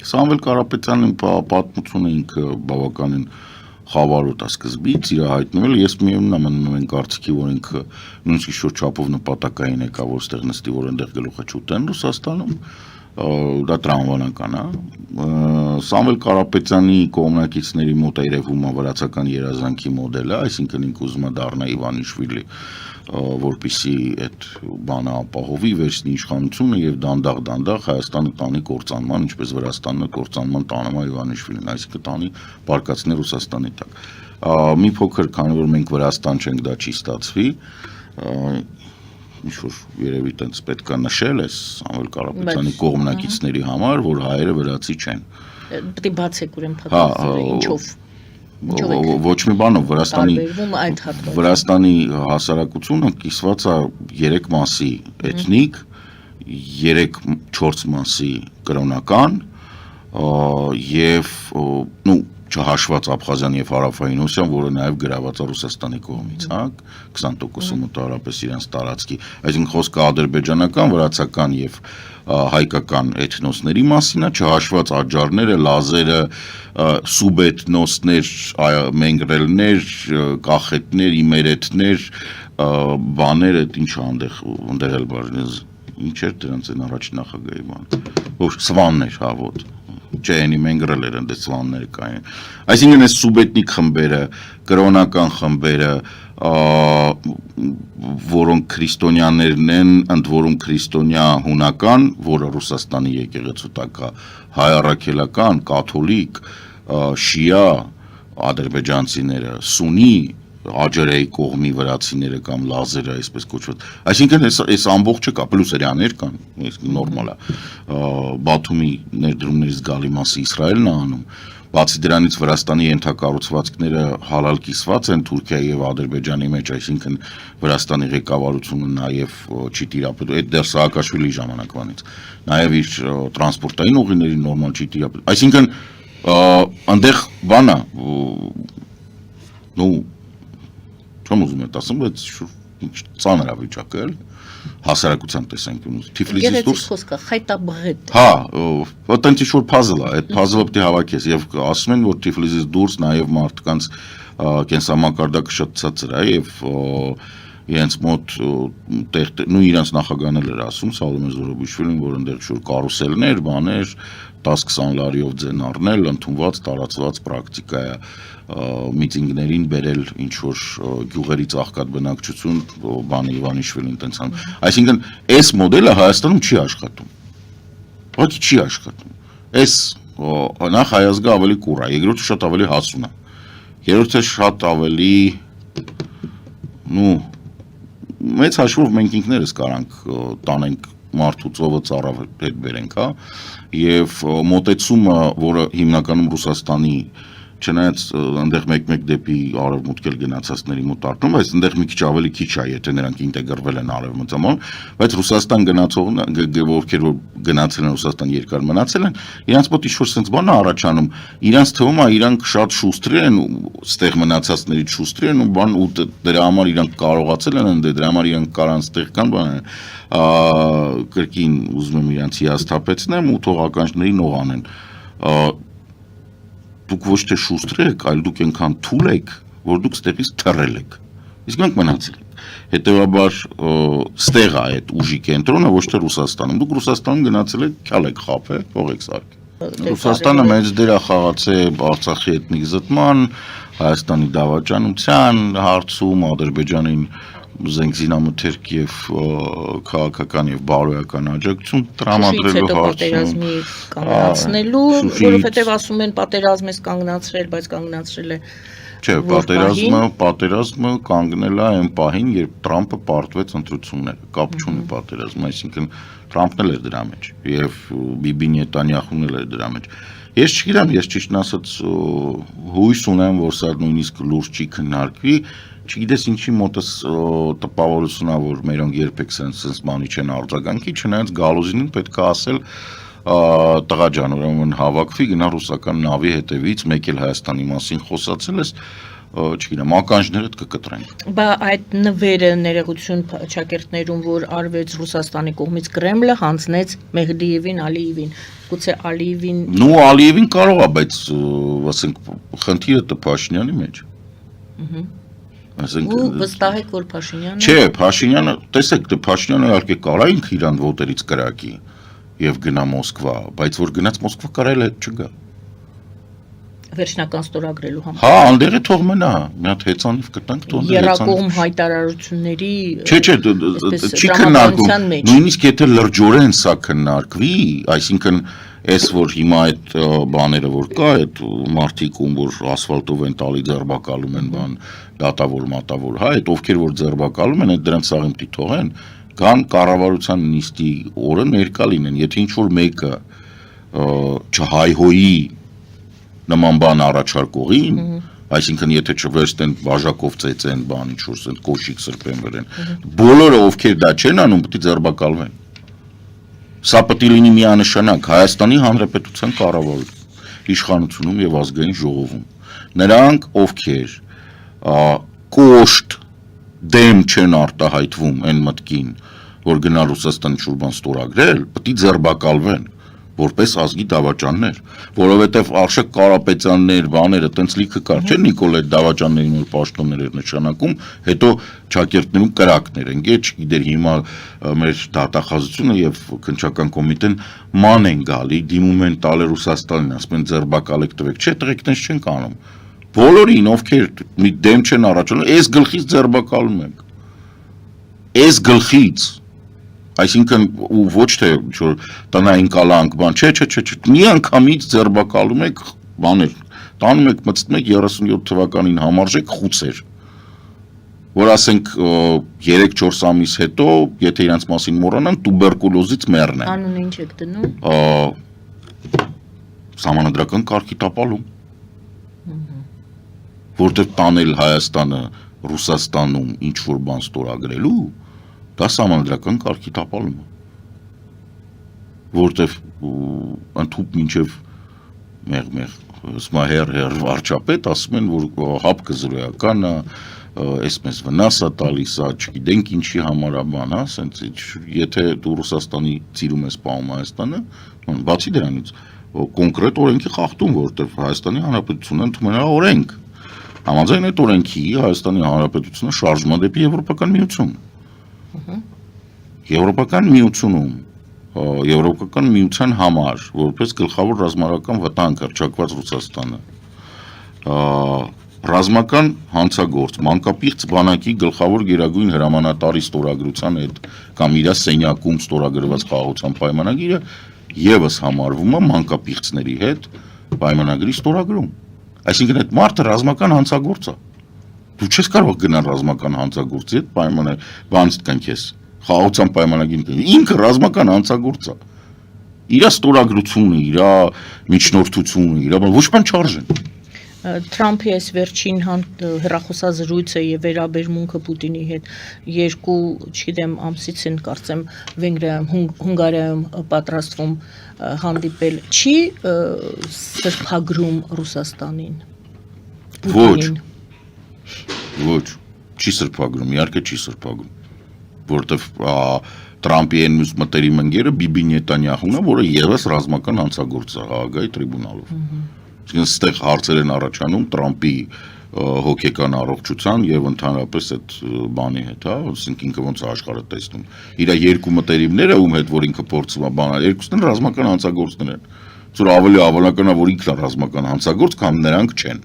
Սամվել Կարապետյանի պատմությունը ինքը բավականին խավարոտ է սկզբից իր հայտնվել, ես միևնույն եմ մնում կարծիքի, որ ինքը նույնիսկ ինչ-որ չափով նպատակային եկա, որ ստեղ նստի, որ այնտեղ գլուխը չուտեն Ռուսաստանում, դա տրամաբանական է։ Սամվել Կարապետյանի կողմնակիցների մոտ երևում է վրացական երազանքի մոդելը, այսինքն ինքը ուզում է դառնա Իվանիշվիլի, որպեսզի այդ բանը ապահովի վերջնի իշխանությունը եւ դանդաղ Հայաստանը տանի կործանման, ինչպես Վրաստանը կործանման տանում է Իվանիշվիլին, այսինքն տանի բարկացնի Ռուսաստանի տակ։ Մի փոքր, քանի որ մենք Վրաստան չենք, դա չի ստացվի, ինչ-որ երևի տենց պետք է նշել է Սամվել Կարապետյանի կողմնակիցների համար, որ հայերը վրացի չեն։ Պետք է բացեք ուրեմն փաստաթղթերը, ինչով։ Ոչ մի բանով Վրաստանի հասարակությունը կիսված է 3 մասի էթնիկ, 3-4 մասի կրոնական եւ չհաշված Աբխազիան եւ Հարավային Օսիան, որը նաեւ գրաված է Ռուսաստանի կողմից, հա, 20%-ը մոտավորապես իրենց տարածքի, այսինքն խոսքը ադրբեջանական, վրացական եւ հայկական էթնոսների մասին է, չհաշված աջարները, լազերը, սուբէթնոսներ, մենգրելներ, կախետներ, իմերեթներ, բաներ, այդ ինչ այնտեղ էլ բաժնես, ինչ էր դրանց այն առաջ նախագահի բան, ոչ սվաններ, հա, ոտ Չենի մենգրել են դες սվանները կային, այսինքն այս սուբեթնիկ խմբերը, կրոնական խմբերը, որոնք քրիստոնյաներն են, ընդ որում քրիստոնյա հունական, որը Ռուսաստանի եկեղեցու տակ է, հայ առաքելական, կաթոլիկ, շիա, ադրբեջանցիները, սունի, աջարայի կողմի վրացիները կամ լազերը, այսպես կոչված, այսինքն այս ամբողջը կա, պլյուս հրյաներ կան, նորմալ է, Բաթումի ներդրումներից գալի մասը Իսրայելն է անում, բացի դրանից Վրաստանի ենթակառուցվածքները հալալ կիսված են Թուրքիայի եւ Ադրբեջանի մեջ, այսինքն Վրաստանի ղեկավարությունը նաեւ չի տիրապետում, այդ դեռ Սաակաշվիլի ժամանակվանից, նաեւ իր տրանսպորտային ուղիների նորմալ չի տիրապետում, այսինքն այնտեղ բան է, չեմ ուզում եմ ասեմ, բայց ծանր է վիճակը, հասարակության տեսանկյունից, Թիֆլիսից դուրս խոսքը խայտաբղետ։ Հա, այդտենց ինչ-որ փազլ է, այդ փազլը պետք է հավաքես եւ ասում են, որ Թիֆլիսից դուրս նաեւ մարդկանց կենսամակարդակը շատ ցածր է եւ իրենց մոտ իրենց նախագահն էր ասում Սալոմե Զորոբիշվիլին, որ այնտեղ շուտ կարուսելներ, բաներ, 10-20 լարիով ձեն առնել, ընդունված, տարածված պրակտիկա է միտինգներին բերել ինչ-որ գյուղերի ծաղկած բնակչություն, բանը Իվանիշվիլին տենց անում։ Այսինքն, այս մոդելը Հայաստանում չի աշխատում։ Ոչ չի աշխատում։ Այս նախ հայազգը ավելի կուր է, երկրորդը շատ ավելի հասուն է։ Երրորդը շատ ավելի մեծ հաշվով մենք ինքներս կարանք տանենք մարդու ծովը ծառավ հետ բերենք, հա, եւ մոտեցումը, որը հիմնականում Ռուսաստանի չնայած այնտեղ մեկ-մեկ դեպի արևմուտք էլ գնացածների մոտ արտում, բայց այնտեղ մի քիչ ավելի քիչ է, եթե նրանք ինտեգրվել են արևմտյան, բայց Ռուսաստան գնացողները, ովքեր որ գնացել են Ռուսաստան երկար մնացել են, իրանց մոտ ինչ-որ sense բան է առաջանում, իրանց թվում է իրանք շատ շուստր են, ստեղ մնացածներից շուստր են ու բան ու դրա համար իրանք կարողացել են, դրա համար իրանք կարան ստեղ կան բան կրկին ուզում եմ իրանց հիասթափեցնեմ ու թողականների նող անեն դուք ոչ թե շուստր եք, այլ դուք այնքան թույլ եք, որ դուք ստեղից թռել եք։ Իսկ մենք մնացել ենք։ Հետևաբար ստեղ է այդ ուժի կենտրոնը, ոչ թե Ռուսաստանում։ Դուք Ռուսաստանում գնացել եք, քյալ եք խաբել, փող եք սարքել։ Ռուսաստանը մեծ դեր է խաղացել Արցախի էթնիկ զտման, Հայաստանի դավաճանության հարցում, Ադրբեջանին զենքզինամթերք եւ քաղաքական եւ բարոյական աջակցություն տրամադրելու հարցում կանգնացնելու, որովհետեւ ասում են պատերազմ էս կանգնացրել, բայց կանգնացրել է Չէ, պատերազմը կանգնել է այն պահին, երբ Տրամփը պարտվեց ընտրությունները, կապ չունի պատերազմը, այսինքն Տրամփն էլ էր դրա մեջ եւ Բիբի Նետանյախուն էլ էր դրա մեջ։ Ես չգիտեմ, ես ճիշտն ասած հույս ունեմ, որ սա նույնիսկ լուրջ չի քննարկվի, չգիտես ինչի մոտս տպավորությունա, որ մերոնք երբեք sense բանի չեն արձագանքի, չնայած Գալուզինին պետք է ասել տղա ջան, ուրեմն հավաքվի, գնա ռուսական նավի հետևից, մեկ էլ Հայաստանի մասին խոսացել ես, չգիտեմ, ականջներդ կկտրենք։ Բա այդ նվերը ներողություն ճակերտներում, որ արվեց Ռուսաստանի կողմից Կրեմլը հանձնեց Մեհդիևին, Ալիևին, գուցե Ալիևին Նու Ալիևին կարող է, բայց ասենք խնդիրը դե Փաշինյանի մեջ։ Ասենք ու վստահ եք, որ Փաշինյանը Չէ, Փաշինյանը, տեսեք, դե Փաշինյանը իհարկե կարա ինքը իրան ոտերից կրակի եւ գնա Մոսկվա, բայց որ գնաց Մոսկվա կարել է չգա։ վերջնական ստորագրելու համար։ Հա, անդերը թող մնա, մի հատ հեծանիվ կտանք թող Երակողմ հայտարարությունների Չէ, չի քննարկում։ Նույնիսկ եթե լրջորեն սա քննարկվի, այսինքն այս որ հիմա այդ բաները որ կա, այդ մարդիկ ում որ ասֆալտով են տալի ձերբակալում են բան, դատավոր մատավոր, հա, այդ ովքեր որ ձերբակալում են, այդ դրանց սաղիմտի թողեն, կան կառավարության նիստի օրը ներկա լինեն, եթե ինչ որ մեկը չհայհոյի նման բան առաջարկողին, այսինքն եթե չվերցնեն բաժակով ծեծեն բան ինչ որ ասեն կոշիկ սրբեն վրեն, բոլորը ովքեր դա չեն անում, պետք է ձերբակալվեն։ Սա պետք է լինի միանշանակ Հայաստանի Հանրապետության կառավարություն, իշխանությունում եւ ազգային ժողովում։ Նրանք ովքեր կոշտ դեմ չեն արտահայտվում այն մտքին, որ գնա Ռուսաստանի շուրջ ստորագրել, պետք է ձերբակալվեն որպես ազգի դավաճաններ, որովհետև Արշակ Կարապետյաններ, բաները տենց լիքը կար, չէ՞ Նիկոլ այդ դավաճաններին որ պաշտոններ էր նշանակում, հետո ճակերտներում կրակներ են, չգիտեր հիմա մեր դատախազությունը եւ քննչական կոմիտեն ման են գալի, դիմում են տալը Ռուսաստանին, ասում են ձերբակալեք տվեք, չէ՞ տղեկ տենց չեն կանում։ Բոլորին ովքեր մի դեմ չեն առաջանում, այս գլխից ձերբակալում ենք։ Այս գլխից Այսինքն ու ոչ թե որ տնային կալանք բան, չէ, մի անգամից ձերբակալում եք բաներ, տանում եք մտցնում եք 37 թվականին համարժեք խուցեր, որ ասենք 3-4 ամիս հետո, եթե իրանց մասին մոռանան, տուբերկուլոզից մեռնեն։ Անունը ինչ եք դնում։ Սահմանադրական կարգի տապալում։ Որտեղ տանել Հայաստանը Ռուսաստանում ինչ որ բան ստորագրելու դա սահմանադրական կարգի տապալում է, որտև ընդհուպ մինչև մեղմեղ վարչապետ ասում են, որ հապկը զրոյական է, այս մեզ վնաս է տալիս, չգիտենք ինչի համար է բան, եթե դու Ռուսաստանի ծիրում ես պահում Հայաստանը, բացի դրանից, կոնկրետ օրենքի խախտում, որտև Հայաստանի Հանրապետությունը ընդունել է օրենք, համաձայն այդ օրենքի Հայաստանի Հանրապետությունը շարժվում է դեպի Եվրոպական միություն։ Եվրոպական միությունում, Եվրոպական միության համար, որպես գլխավոր ռազմական վտանգ հռչակված Ռուսաստանը, ռազմական հանցագործ, մանկապիղծ բանակի գլխավոր գերագույն հրամանատարի ստորագրության հետ կամ իր սենյակում ստորագրված խաղաղության պայմանագիրը եւս համարվում է մանկապիղծների հետ պայմանագրի ստորագրում։ Այսինքն այդ մարդը ռազմական հանցագործ է։ Դու չես կարող գնալ ռազմական հանցագործի հետ պայմանագիր, բանից կան քեզ խաղաղության պայմանագիրը ինքը ռազմական հանցագործ է։ Իր ստորագրությունը, իր միջնորդությունը, իր ոչ բան չարժեն։ Թրամփի այս վերջին հեռախոսազրույցը եւ վերաբերմունքը Պուտինի հետ երկու, չգիտեմ, ամսից են կարծեմ Վենգրիայում, Հունգարիայում պատրաստվում հանդիպել, չի սրբագրում Ռուսաստանին։ Ոչ, չի սրբագրում, իհարկե չի սրբագրում, որտեվ Թրամփի այն մյուս մտերիմ ընկերը Բիբի Նետանյահուն է, որը եւս ռազմական հանցագործ է Հաագայի տրիբունալով։ Այստեղ հարցեր են առաջանում Թրամփի հոգեկան առողջության եւ ընդհանրապես այդ բանի հետ, հա, ասենք ինքը ոնց է աշխարհը տեսնում։ Իր երկու մտերիմները, ում հետ որ ինքը փորձում է բանալ, երկուսն են ռազմական հանցագործներ են։ Որ ավելի ավելական է, որ ինքն է ռազմական հանցագործ, կամ նրանք չեն։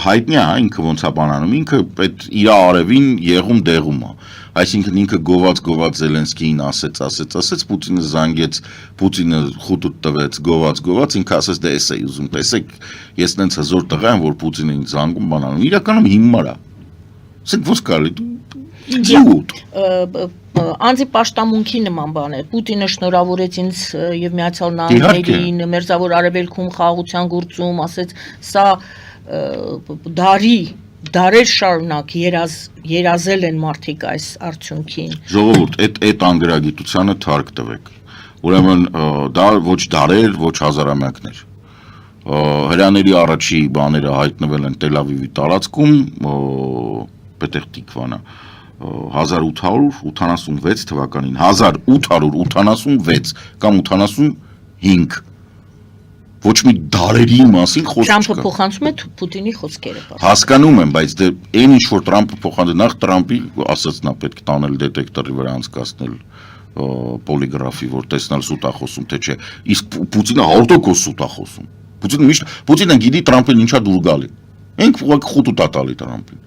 Հայտնի է, ինքը ոնց է բանանում, ինքը այդ իր արևին եղում դեղում է։ Այսինքն ինքը գոված Զելենսկիին ասեց, Պուտինը զանգեց, Պուտինը խուտուտ տվեց, գոված, ինքը ասեց դե էս է ուզում, տեսեք, ես նենց հզոր տղա եմ, որ Պուտինը ինձ զանգում բանանում, իրականում հիմար է։ Ասենք ոնց կարելի, իդիոտ։ Անձի պաշտամունքի նման բան է։ Պուտինը շնորհավորեց ինձ եւ Միացյալ Նահանգներին, Մերձավոր Արևելքում խաղաղության գործում, ասեց, սա դարեր շարունակ երազել են մարդիկ այս արդյունքին։ Ժողովուրդ, այդ անգրագիտությանը թարք տվեք։ Ուրեմն դա ոչ դարեր, ոչ հազարամյակներ։ հրաների առաջի բաները հայտնվել են Տել Ավիվի տարածքում, Պետեղ Տիկվանը 1886 թվականին, 1886 կամ 85, ոչ մի դարերի մասին խոսք Թրամփը չկա։ փոխանցում է Պուտինի խոսքերը։ Հասկանում եմ, բայց դե այն ինչ որ Տրամփը փոխանցել, նախ Տրամփի ասաց նա պետք է տանել դետեկտորի վրա անցկացնել պոլիգրաֆի, որ տեսնել սուտ է խոսում, թե չէ։ Իսկ Պուտինը 100% սուտ է խոսում։ Պուտինը գիտի Տրամփին ինչա դուր գալի։ Ինք ուղղակի խուտ ու տատալի Տրամփին։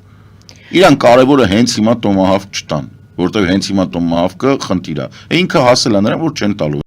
Իրան կարևորը հենց հիմա տոմահավք չտան, որտեղ հենց հիմա տոմահավքը խնդիր է։ Ինքը հասել է նրան, որ չեն տալու։